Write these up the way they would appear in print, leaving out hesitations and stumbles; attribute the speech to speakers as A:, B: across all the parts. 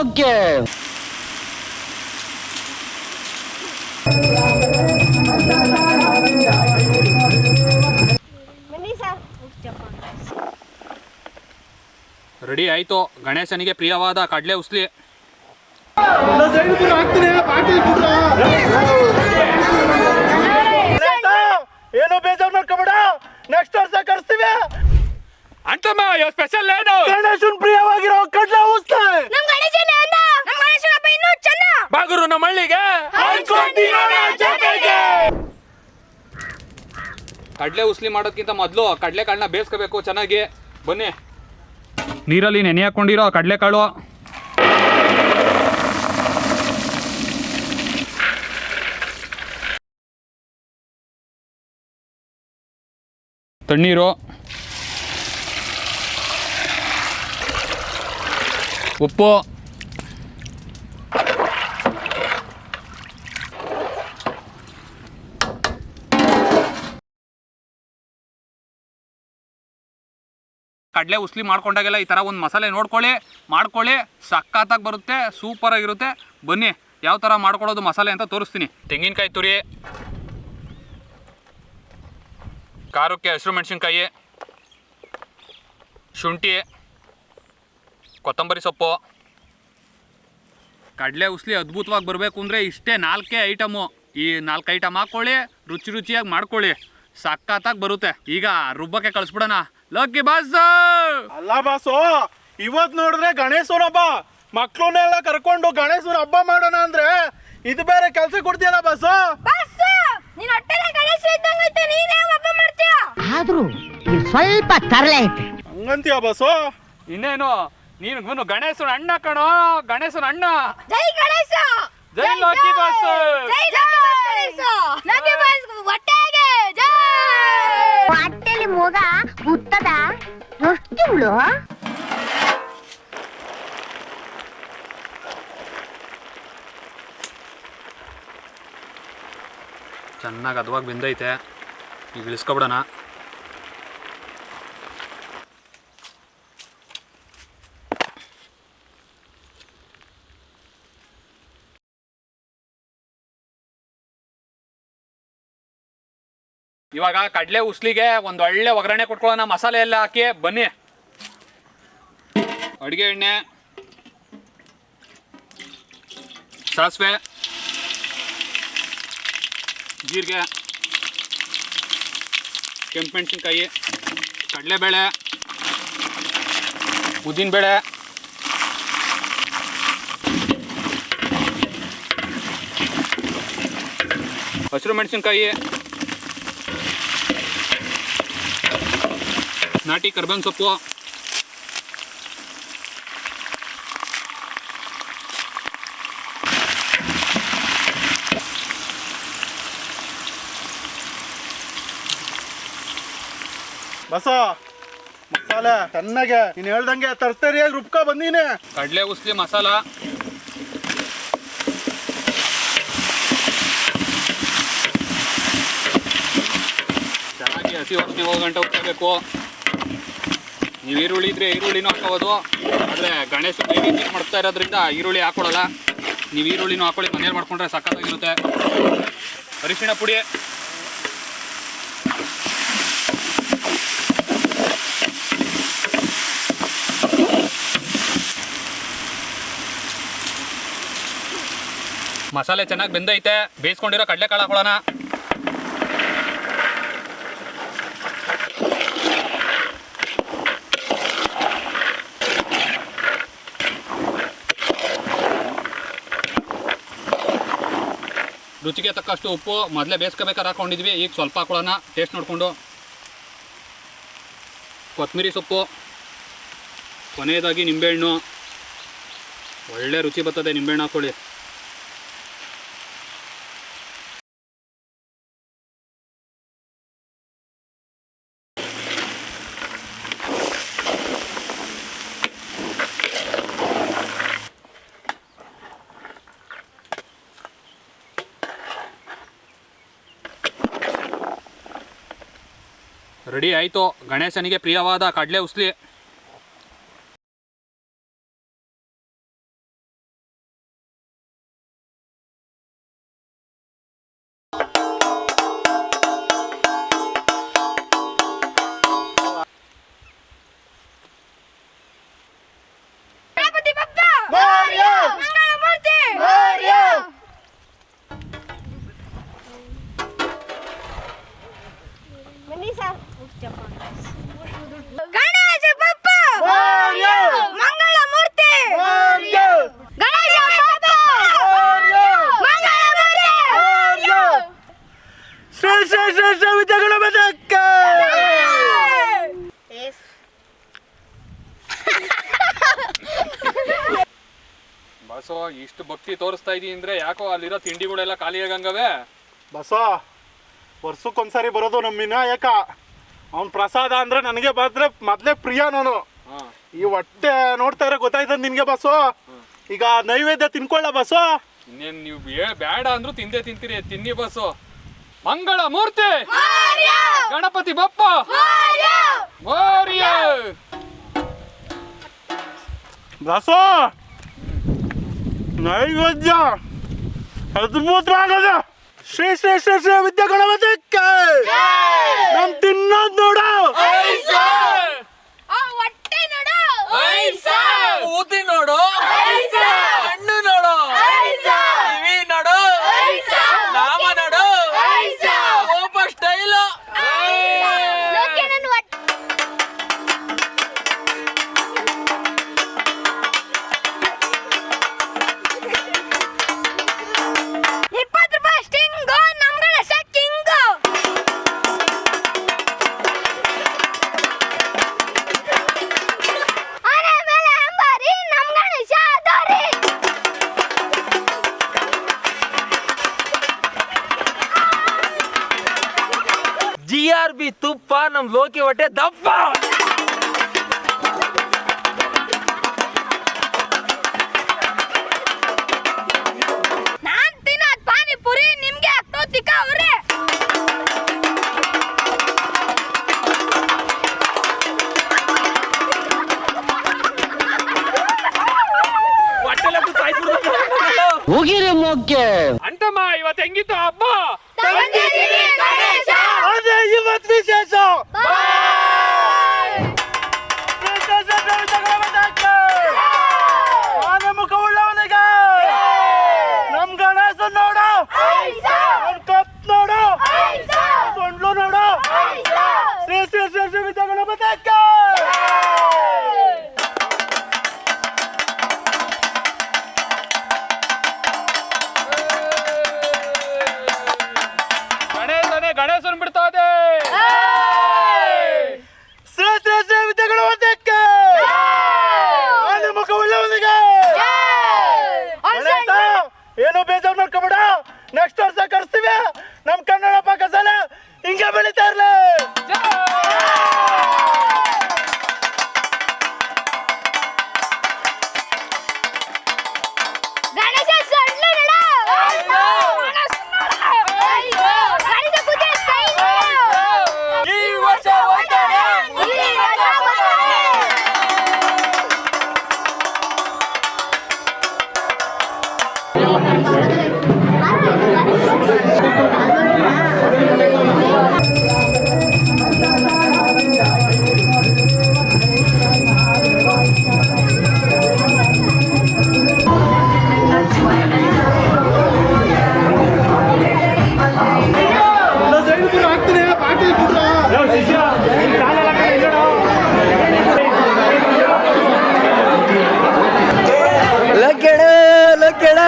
A: Okay.
B: Ready ಆಯ್ತು. ಗಣೇಶನಿಗೆ ಪ್ರಿಯವಾದ ಕಡಲೆ ಉಸ್ಲಿ.
C: ಏನು ಬೇಜಾರು ಮಾಡ್ಕೊಬೇಡ, ನೆಕ್ಸ್ಟ್ ವರ್ಷ ಕರ್ಸ್ತೀವಿ.
B: ಅಂತಮ್ಮ ಸ್ಪೆಷಲ್ ಏನು?
C: ಗಣೇಶನ್ ಪ್ರಿಯವಾಗಿರೋ ಕಡಲೆ ಉಸ್ಲಿ.
B: ಬಾಗುರು ನಮ್ಮ ಹಳ್ಳಿಗೆ ಕಡಲೆ ಉಸ್ಲಿ ಮಾಡೋದಕ್ಕಿಂತ ಮೊದಲು ಕಡಲೆಕಾಳನ್ನ ಬೇಯಿಸ್ಕೋಬೇಕು ಚೆನ್ನಾಗಿ. ಬನ್ನಿ, ನೀರಲ್ಲಿ ನೆನೆ ಹಾಕೊಂಡಿರೋ ಕಡಲೆಕಾಳು, ತಣ್ಣೀರು, ಉಪ್ಪು, ಕಡಲೆ ಉಸ್ಲಿ ಮಾಡ್ಕೊಂಡಾಗೆಲ್ಲ ಈ ಥರ ಒಂದು ಮಸಾಲೆ ಮಾಡ್ಕೊಳ್ಳಿ. ಸಕ್ಕತ್ತಾಗಿ ಬರುತ್ತೆ, ಸೂಪರಾಗಿರುತ್ತೆ. ಬನ್ನಿ ಯಾವ ಥರ ಮಾಡ್ಕೊಳ್ಳೋದು ಮಸಾಲೆ ಅಂತ ತೋರಿಸ್ತೀನಿ. ತೆಂಗಿನಕಾಯಿ ತುರಿ, ಖಾರಕ್ಕೆ ಹಸಿರು ಮೆಣಸಿನ್ಕಾಯಿ, ಶುಂಠಿ, ಕೊತ್ತಂಬರಿ ಸೊಪ್ಪು. ಕಡಲೆ ಉಸ್ಲಿ ಅದ್ಭುತವಾಗಿ ಬರಬೇಕು ಅಂದರೆ ಇಷ್ಟೇ 4 ಐಟಮು. ಈ 4 ಐಟಮ್ ಹಾಕ್ಕೊಳ್ಳಿ, ರುಚಿಯಾಗಿ ಮಾಡ್ಕೊಳ್ಳಿ, ಸಕ್ಕತ್ತಾಗಿ ಬರುತ್ತೆ. ಈಗ ರುಬ್ಬಕ್ಕೆ ಕಳಿಸ್ಬಿಡೋಣ. ಲಕ್ಕಿ ಬಾಸ್
C: ಅಲ್ಲ ಬಾಸು, ಇವತ್ ನೋಡಿದ್ರೆ ಗಣೇಶನ ಹಬ್ಬ, ಮಕ್ಳನ್ನೆಲ್ಲ ಕರ್ಕೊಂಡು ಗಣೇಶನ ಹಬ್ಬ ಮಾಡೋಣ ಅಂದ್ರೆ ಇದು ಬೇರೆ ಕೆಲಸ ಕೊಡ್ತೀಯಲ್ಲ ಬಾಸು.
D: ಆದ್ರೂ ಸ್ವಲ್ಪ ತರಲೆ ಐತೆ
C: ಹಂಗಂತೀಯ ಬಾಸು?
B: ಇನ್ನೇನು ನೀನು ಗಣೇಶನ ಅಣ್ಣ ಕಣೋ, ಗಣೇಶನ ಅಣ್ಣ.
E: ಜೈ ಗಣೇಶ,
B: ಜೈ ಲಕ್ಕಿ ಬಾಸ್,
E: ಜೈ ಲಕ್ಕಿ ಬಾಸ್ ಹೊಟ್ಟೆಗೆ ಜೈ.
D: ಹೊಟ್ಟೆಲಿ ಮೂಗ ಹುತ್ತದ ಎಷ್ಟು ತಿಂಗಳು?
B: ಚೆನ್ನಾಗಿ ಅದ್ವಾಗಿ ಬೆಂದೈತೆ. ಈಗ ಇಳಿಸ್ಕೊಬಿಡೋಣ. ಇವಾಗ ಕಡಲೆ ಉಸ್ಲಿಗೆ ಒಂದು ಒಳ್ಳೆ ಒಗ್ಗರಣೆ ಕೊಟ್ಕೊಳ್ಳೋಣ. ಮಸಾಲೆ ಎಲ್ಲ ಹಾಕಿ ಬನ್ನಿ. ಅಡುಗೆ ಎಣ್ಣೆ, ಸಾಸಿವೆ, ಜೀರಿಗೆ, ಕೆಂಪು ಮೆಣಸಿನ್ಕಾಯಿ, ಕಡಲೆಬೇಳೆ, ಉದ್ದಿನಬೇಳೆ, ಹಸಿರು ಮೆಣಸಿನ್ಕಾಯಿ, ನಾಟಿ ಕರ್ಬೇವಿನ ಸೊಪ್ಪು,
C: ಬಸ ಮಸಾಲೆ ಚೆನ್ನಾಗೆ ನೀನು ಹೇಳ್ದಂಗೆ ತರ್ತರಿಯಾಗಿ ರುಬ್ಕೊ ಬಂದೀನಿ.
B: ಕಡಲೆ ಉಸ್ಲಿ ಮಸಾಲ, ಚೆನ್ನಾಗಿ ಹಸಿ ವಾಸನೆ ಹೋಗೋ ಗಂಟೆ ಉಟ್ಕೋಬೇಕು. ನೀವು ಈರುಳ್ಳಿ ಇದ್ರೆ ಈರುಳ್ಳಿನೂ ಹಾಕೋಬೋದು, ಆದರೆ ಗಣೇಶ ನೈವೇದ್ಯ ಮಾಡ್ತಾ ಇರೋದ್ರಿಂದ ಈರುಳ್ಳಿ ಹಾಕೊಳ್ಳಲ್ಲ. ನೀವು ಈರುಳ್ಳಿನೂ ಹಾಕೊಳ್ಳಿ, ಮನೇಲಿ ಮಾಡ್ಕೊಂಡ್ರೆ ಸಕ್ಕತ್ತಾಗಿರುತ್ತೆ. ಅರಿಶಿಣ ಪುಡಿ, ಮಸಾಲೆ ಚೆನ್ನಾಗಿ ಬೆಂದೈತೆ. ಬೇಯಿಸ್ಕೊಂಡಿರೋ ಕಡಲೆಕಾಳು ಹಾಕೊಳ್ಳೋಣ. ರುಚಿಗೆ ತಕ್ಕಷ್ಟು ಉಪ್ಪು ಮೊದಲೇ ಬೇಯಿಸ್ಕೋಬೇಕಾದ್ರೆ ಹಾಕೊಂಡಿದ್ವಿ, ಈಗ ಸ್ವಲ್ಪ ಹಾಕೊಳ್ಳೋಣ ಟೇಸ್ಟ್ ನೋಡಿಕೊಂಡು. ಕೊತ್ತಂಬರಿ ಸೊಪ್ಪು, ಕೊನೆಯದಾಗಿ ನಿಂಬೆಹಣ್ಣು. ಒಳ್ಳೆ ರುಚಿ ಬರ್ತದೆ ನಿಂಬೆಹಣ್ಣು ಹಾಕ್ಕೊಳ್ಳಿ. ರೆಡಿ ಆಯಿತು ಗಣೇಶನಿಗೆ ಪ್ರಿಯವಾದ ಕಡಲೆ ಉಸ್ಲಿ. ಬಸ್ಸು ಇಷ್ಟು ಭಕ್ತಿ ತೋರಿಸ್ತಾ ಇದೀನಿ ಅಂದ್ರೆ ಯಾಕೋ ಅಲ್ಲಿರೋ ತಿಂಡಿಗಳೆಲ್ಲ ಖಾಲಿ ಆಗಂಗವೆ.
C: ಬಸ್ಸೋ ವರ್ಷಕ್ಕೊಂದ್ಸರಿ ಬರೋದು ನಮ್ಮ ವಿನಾಯಕ. ಅವ್ನ ಪ್ರಸಾದ ಅಂದ್ರೆ ನನಗೆ ಬಂದ್ರೆ ಮೊದಲೇ ಪ್ರಿಯ ನಾನು. ಈ ಹೊಟ್ಟೆ ನೋಡ್ತಾ ಇರೋ ಗೊತ್ತಾಯ್ತದ ನಿನ್ಗೆ ಬಸ್ಸು. ಈಗ ನೈವೇದ್ಯ ತಿನ್ಕೊಳ್ಳ ಬಸ್ಸು.
B: ಇನ್ನೇನು ನೀವು ಬೇಡ ಅಂದ್ರೂ ತಿಂದೇ ತಿಂತೀರಿ, ತಿನ್ನಿ ಬಸ್ಸು. ಮಂಗಳ ಮೂರ್ತಿ ಗಣಪತಿ ಬಪ್ಪ ಮೋರ್ಯ.
C: ಬಸ್ಸು ನೈವೇದ್ಯ ಅದ್ಭುತವಾಗದ. ಶ್ರೀ ಶ್ರೀ ಶ್ರೀ ಶ್ರೀ ವಿದ್ಯಾ ಗಣಪತಿಕ್ಕೆ ನಮ್ ತಿನ್ನೋದ್ ನೋಡು.
E: ಹೊಟ್ಟೆ ನೋಡು,
A: ಊತಿ ನೋಡು, ಹಣ್ಣು ನೋಡು, ಕಿವಿ ನೋಡು, ನಾಮ ನೋಡು, ಕೋಪ ಸ್ಟೈಲು.
E: ಲೋಕೆ ನನ್ನ ಹೊಟ್ಟೆ 20 ರೂಪಾಯಿ ಸ್ಟಿಂಗು ನಮ್ಗಳ ಶಕ್ಕಿಂಗು. ಆನೆ ಮೇಲೆ ಅಂಬಾರಿ ನಮ್ಗಳ ಶಾದರಿ.
A: GRB ತುಪ್ಪ ನಮ್ ಲೋಕಿ ಹೊಟ್ಟೆ ದಪ್ಪ.
E: ನಾನ್ ತಿನ್ನೋದ್ ಪಾನಿಪುರಿ ನಿಮ್ಗೆ ಆಗ್ತೋ ತಿಕ್ಕ ಅವ್ರೆ.
F: ಹೋಗಿರಿ ಮೋಕ್ಕೆ.
B: ಅಂತಮ್ಮ ಇವತ್ತು ಹೆಂಗಿತ್ತು ಹಬ್ಬ?
E: ತಂದಿದೀವಿ ಗಣೇಶ.
C: ಅದೇ ಇವತ್ತು ವಿಶೇಷ. ಆನೆ ಮುಖ ಉಳ್ಳವನಿಗೆ ನಮ್ ಗಣೇಶ ನೋಡು, ನಮ್ ಕತ್ ನೋಡು, ಸೊಂಡ್ಲು ನೋಡು. ಶ್ರೀ ಶ್ರೀ ಶ್ರೀ ಶ್ರೀ ವಿದ್ಯಾ ಗಣಪತಿಕ್ಕೆ.
B: ಗಣೇಶನ್ ಬಿಡ್ತಾ ಇದೆ.
C: ಶ್ರೀ ಶ್ರೀ ಶ್ರೀ ವಿದ್ಯಾ ಗಣಪತಿಕ್ಕೆ. ಆನೆ ಮುಖ ಉಳ್ಳವನಿಗೆ ಗಣೇಶ ಏನು ಬೇಜಾರು ಮಾಡ್ಕೊಬೇಡ. ನೆಕ್ಸ್ಟ್ ವರ್ಷ ಕರ್ಸ್ತೀವಿ. ನಮ್ ಕನ್ನಡ ಪಾಕಶಾಲೆ ಹಿಂಗೆ ಬೆಳಿತಾ ಇರ್ಲಿ.
E: ಗಣೇಶ ಸೊಳ್ಳೆ ನೋಡು. ಗಣೇಶ ಬುದ್ಧಿ ಸ್ಟೈಲ್ ನೋಡು.
A: ಈ ವರ್ಷ ಹೋಯ್ತಾನೆ.
E: ಈ ವರ್ಷ ಬರ್ತಾನೆ.
A: ಲಕ್ಕೆಡ ಲಕ್ಕೆಡ.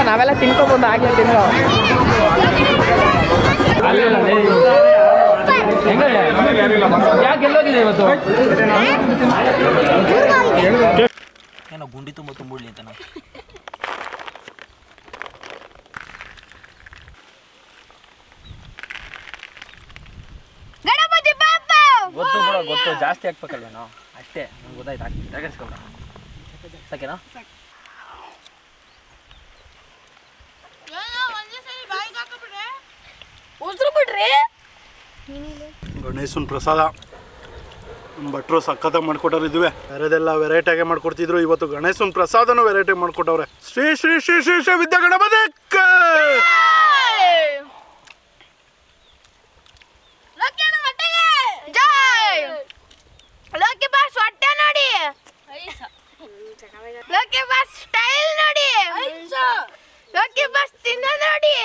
A: ನಾವೆಲ್ಲ ತಿನ್ಕೋಬಹುದು ಹಾಗೆ ತಿನ್ನೋ. ಯಾಕೆ ಎಲ್ಲೋಗಿದೆ ಇವತ್ತು? ಏನೋ ಗುಂಡಿ ತುಂಬಿಡ್ಲಿ ಅಂತ ನಾವು.
E: ಗಣಪತಿ ಬಾಪ.
A: ಗೊತ್ತು ಕೂಡ ಗೊತ್ತು, ಜಾಸ್ತಿ ಹಾಕ್ಬೇಕಲ್ವೇನೋ ಅಷ್ಟೇ. ನಂಗೆ ಗೊತ್ತಾಯ್ತು, ಹಾಕಿ ತಗಸ್ಕೊಬೇಡ. ಸಾಕೇನಾ?
E: ಉಸ್ರು ಬಿಡ್ರಿ.
C: ಗಣೇಶನ್ ಪ್ರಸಾದ ನಮ್ಮ ಭಟ್ರು ಸಖತ್ತಾಗಿ ಮಾಡ್ಕೊಟ್ಟವ್ರು. ಇದುವೆ ಬೇರೆದೆಲ್ಲ ವೆರೈಟಿಯಾಗೆ ಮಾಡ್ಕೊಡ್ತಿದ್ರು. ಇವತ್ತು ಗಣೇಶನ್ ಪ್ರಸಾದನೂ ವೆರೈಟಿ ಮಾಡ್ಕೊಟ್ಟವ್ರೆ. ಶ್ರೀ ಶ್ರೀ ಶ್ರೀ ಶ್ರೀ ಶ್ರೀ ವಿದ್ಯಾ ಗಣಪತಿಕ್ಕೆ.
E: ಲೋಕಿ ಹೊಟ್ಟೆಗೆ ಜೈ. ಲೋಕಿ ಬಾಸ್ ಹೊಟ್ಟೆ ನೋಡಿ. ಲೋಕಿ ಬಾಸ್ ಸ್ಟೈಲ್ ನೋಡಿ. ಲೋಕಿ ಬಾಸ್ ತಿನ್ನ ನೋಡಿ.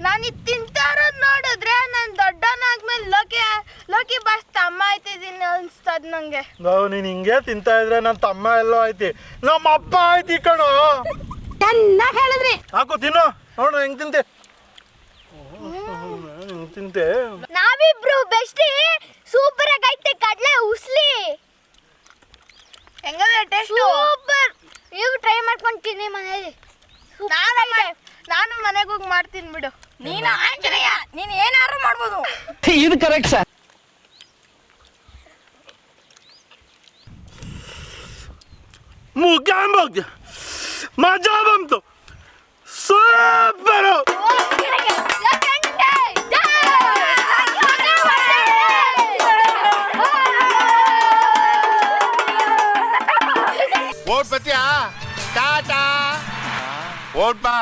E: ನಾನು ಇದು ತಿಂತಾ ಇರೋದು ನೋಡಿದ್ರೆ ನಾನು ದೊಡ್ಡವನಾದ್ಮೇಲೆ ಲೋಕಿ ಬಸ್ ತಮ್ಮ ಆಯ್ತಿದ್ದೀನಿ ಅನ್ಸ್ತದ ನಂಗೆ.
C: ನೀನು ಹಿಂಗೆ ತಿಂತಾ ಇದ್ರೆ ನನ್ನ ತಮ್ಮ ಎಲ್ಲೋ ಐತಿ, ನಮ್ಮ ಅಪ್ಪ ಐತಿ ಕಣೋ.
E: ಚೆನ್ನಾಗಿ ಹೇಳಿದ್ರಿ.
C: ಹಾಕು ತಿನ್ನು ನೋಡು ಹೆಂಗ್ ತಿಂತೆ. ಹೆಂಗ್ ತಿಂತೆ.
E: ನಾವಿಬ್ರು ಬೆಸ್ಟಿ. ಸೂಪರ್ ಆಗೈತೆ ಕಡ್ಲೆ ಉಸ್ಲಿ. ಹೆಂಗವೆ ಟೇಸ್ಟ್? ಸೂಪರ್. ನೀವು ಟ್ರೈ ಮಾಡ್ಕೊಂಡು ತಿನ್ನಿ ಮನೇಲಿ. ನಾನು ಮನೆಗೆ ಹೋಗಿ ಮಾಡ್ತೀನಿ ಬಿಡು. ನೀನು ಆಂಜನೇಯ, ನೀನು ಏನಾದ್ರು ಮಾಡ್ಬೋದು.
F: ಇದು ಕರೆಕ್ಟ್ ಸರ್.
C: ಮುಗ್ಗ ಮಜಾ ಬಂತು, ಸೂಪರು.
G: ಓಟ್ ಬತ್ತೀಯಾ? ಟಾಟಾ ಓಟ್ ಬಾ.